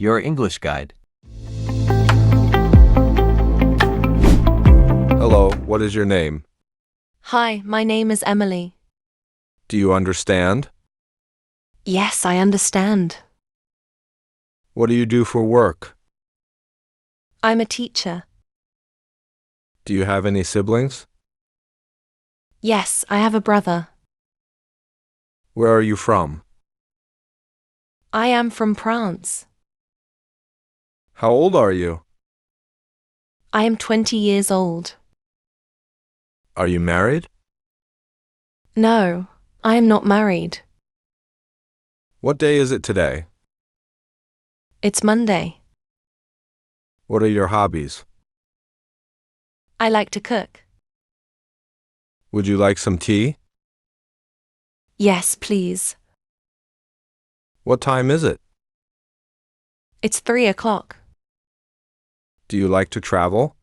your English guide. Hello, what is your name? Hi, my name is Emily. Do you understand? Yes, I understand. What do you do for work? I'm a teacher. Do you have any siblings? Yes, I have a brother. Where are you from? I am from France. How old are you? I am 20 years old. Are you married? No, I am not married. What day is it today? It's Monday. What are your hobbies? I like to cook. Would you like some tea? Yes, please. What time is it? It's 3 o'clock. Do you like to travel?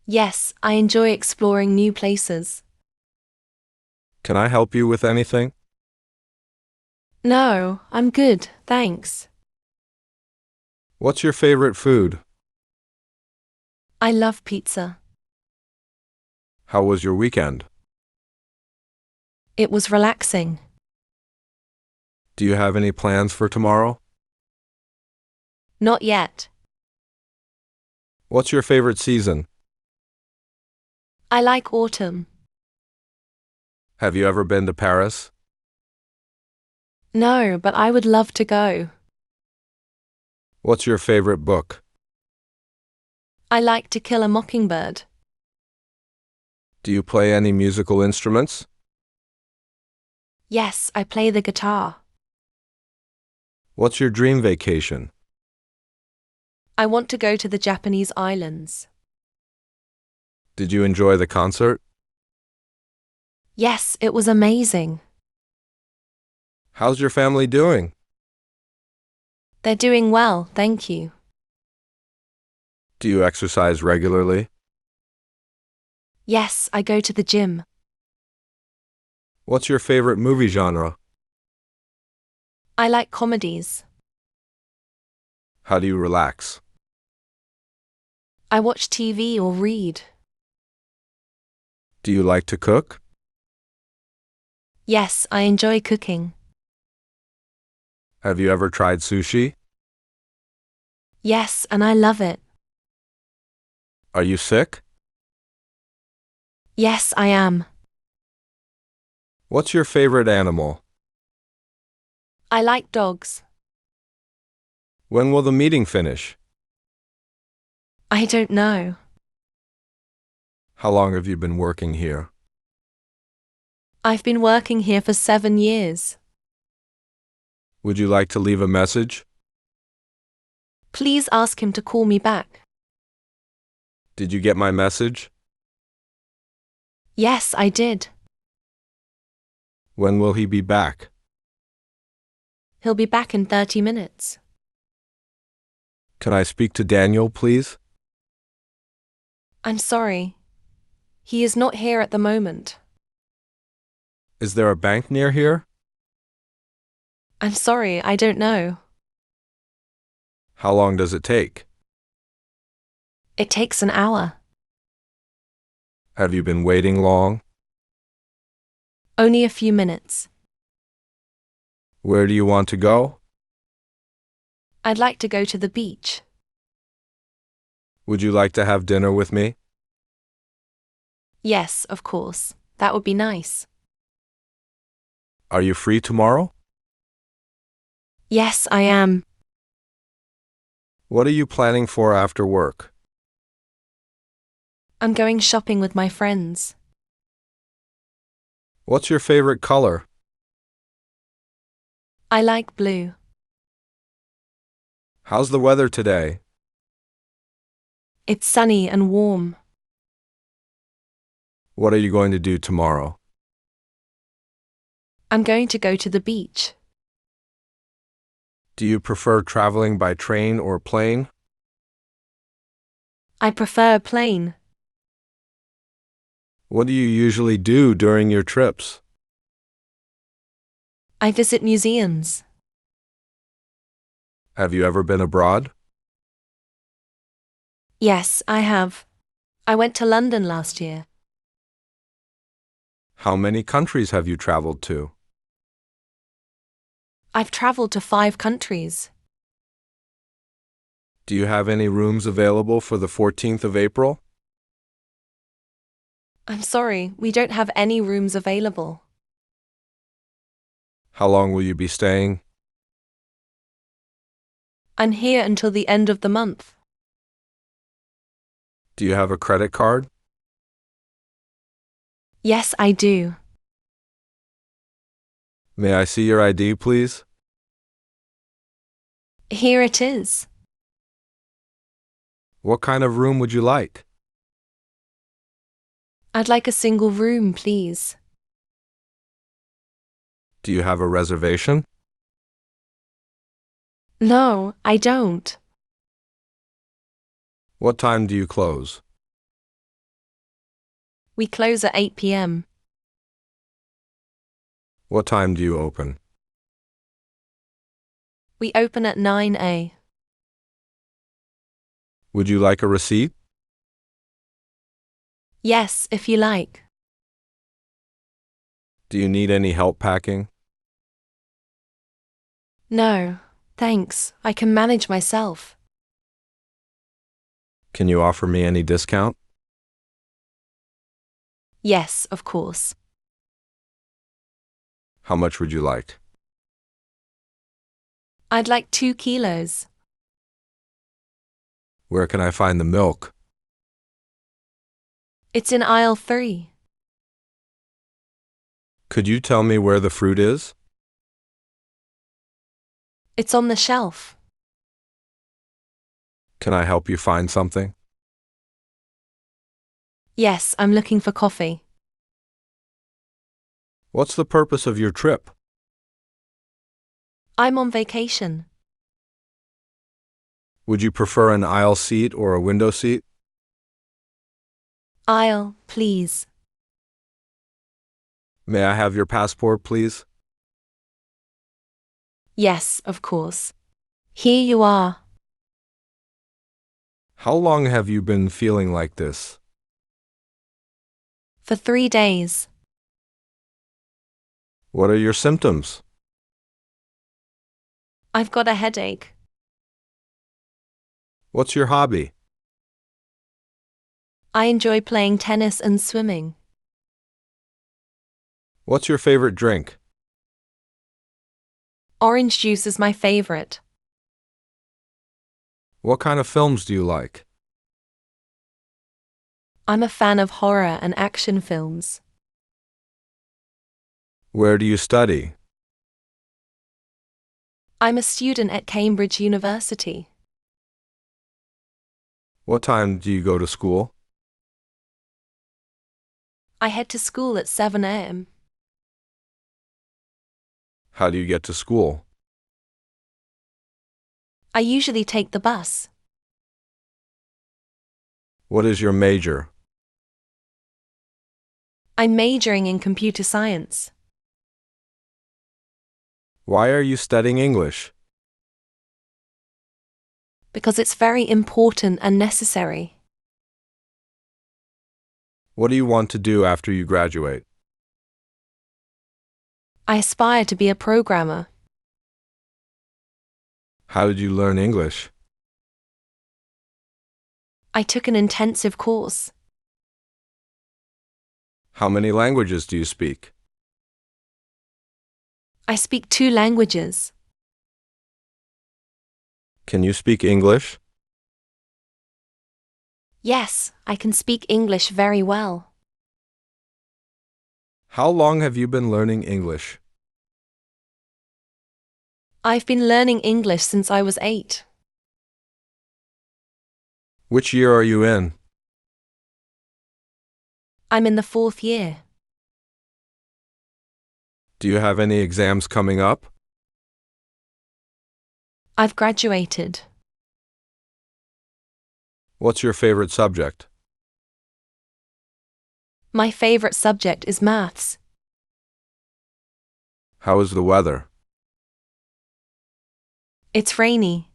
Yes, I enjoy exploring new places. Can I help you with anything? No, I'm good, thanks. What's your favorite food? I love pizza. How was your weekend? It was relaxing. Do you have any plans for tomorrow? Not yet. What's your favorite season? I like autumn. Have you ever been to Paris? No, but I would love to go. What's your favorite book? I like To Kill a Mockingbird. Do you play any musical instruments? Yes, I play the guitar. What's your dream vacation? I want to go to the Japanese islands. Did you enjoy the concert? Yes, it was amazing. How's your family doing? They're doing well, thank you. Do you exercise regularly? Yes, I go to the gym. What's your favorite movie genre? I like comedies. How do you relax? I watch TV or read. Do you like to cook? Yes, I enjoy cooking. Have you ever tried sushi? Yes, and I love it. Are you sick? Yes, I am. What's your favorite animal? I like dogs. When will the meeting finish? I don't know. How long have you been working here? I've been working here for 7 years. Would you like to leave a message? Please ask him to call me back. Did you get my message? Yes, I did. When will he be back? He'll be back in 30 minutes. Can I speak to Daniel, please? I'm sorry. He is not here at the moment. Is there a bank near here? I'm sorry, I don't know. How long does it take? It takes an hour. Have you been waiting long? Only a few minutes. Where do you want to go? I'd like to go to the beach. Would you like to have dinner with me? Yes, of course. That would be nice. Are you free tomorrow? Yes, I am. What are you planning for after work? I'm going shopping with my friends. What's your favorite color? I like blue. How's the weather today? It's sunny and warm. What are you going to do tomorrow? I'm going to go to the beach. Do you prefer traveling by train or plane? I prefer a plane. What do you usually do during your trips? I visit museums. Have you ever been abroad? Yes, I have. I went to London last year. How many countries have you traveled to? I've traveled to 5 countries. Do you have any rooms available for the 14th of April? I'm sorry, we don't have any rooms available. How long will you be staying? I'm here until the end of the month. Do you have a credit card? Yes, I do. May I see your ID, please? Here it is. What kind of room would you like? I'd like a single room, please. Do you have a reservation? No, I don't. What time do you close? We close at 8 p.m. What time do you open? We open at 9 a. Would you like a receipt? Yes, if you like. Do you need any help packing? No, thanks. I can manage myself. Can you offer me any discount? Yes, of course. How much would you like? I'd like 2 kilos. Where can I find the milk? It's in aisle 3. Could you tell me where the fruit is? It's on the shelf. Can I help you find something? Yes, I'm looking for coffee. What's the purpose of your trip? I'm on vacation. Would you prefer an aisle seat or a window seat? Aisle, please. May I have your passport, please? Yes, of course. Here you are. How long have you been feeling like this? For 3 days. What are your symptoms? I've got a headache. What's your hobby? I enjoy playing tennis and swimming. What's your favorite drink? Orange juice is my favorite. What kind of films do you like? I'm a fan of horror and action films. Where do you study? I'm a student at Cambridge University. What time do you go to school? I head to school at 7 a.m. How do you get to school? I usually take the bus. What is your major? I'm majoring in computer science. Why are you studying English? Because it's very important and necessary. What do you want to do after you graduate? I aspire to be a programmer. How did you learn English? I took an intensive course. How many languages do you speak? I speak 2 languages. Can you speak English? Yes, I can speak English very well. How long have you been learning English? I've been learning English since I was 8. Which year are you in? I'm in the 4th year. Do you have any exams coming up? I've graduated. What's your favorite subject? My favorite subject is maths. How is the weather? It's rainy.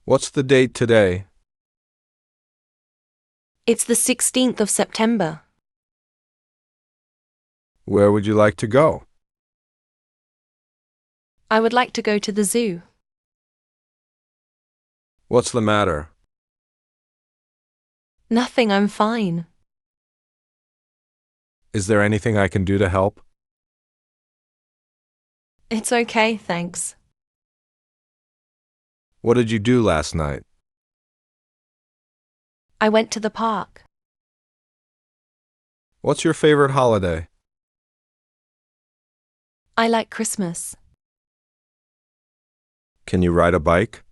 What's the date today? It's the 16th of September. Where would you like to go? I would like to go to the zoo. What's the matter? Nothing, I'm fine. Is there anything I can do to help? It's okay, thanks. What did you do last night? I went to the park. What's your favorite holiday? I like Christmas. Can you ride a bike?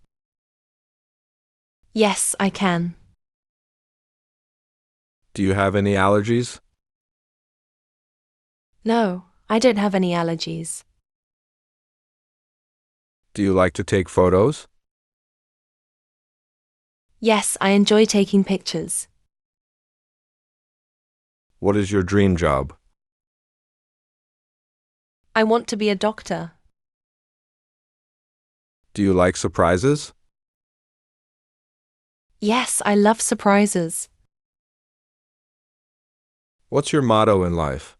Yes, I can. Do you have any allergies? No, I don't have any allergies. Do you like to take photos? Yes, I enjoy taking pictures. What is your dream job? I want to be a doctor. Do you like surprises? Yes, I love surprises. What's your motto in life?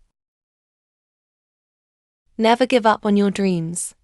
Never give up on your dreams.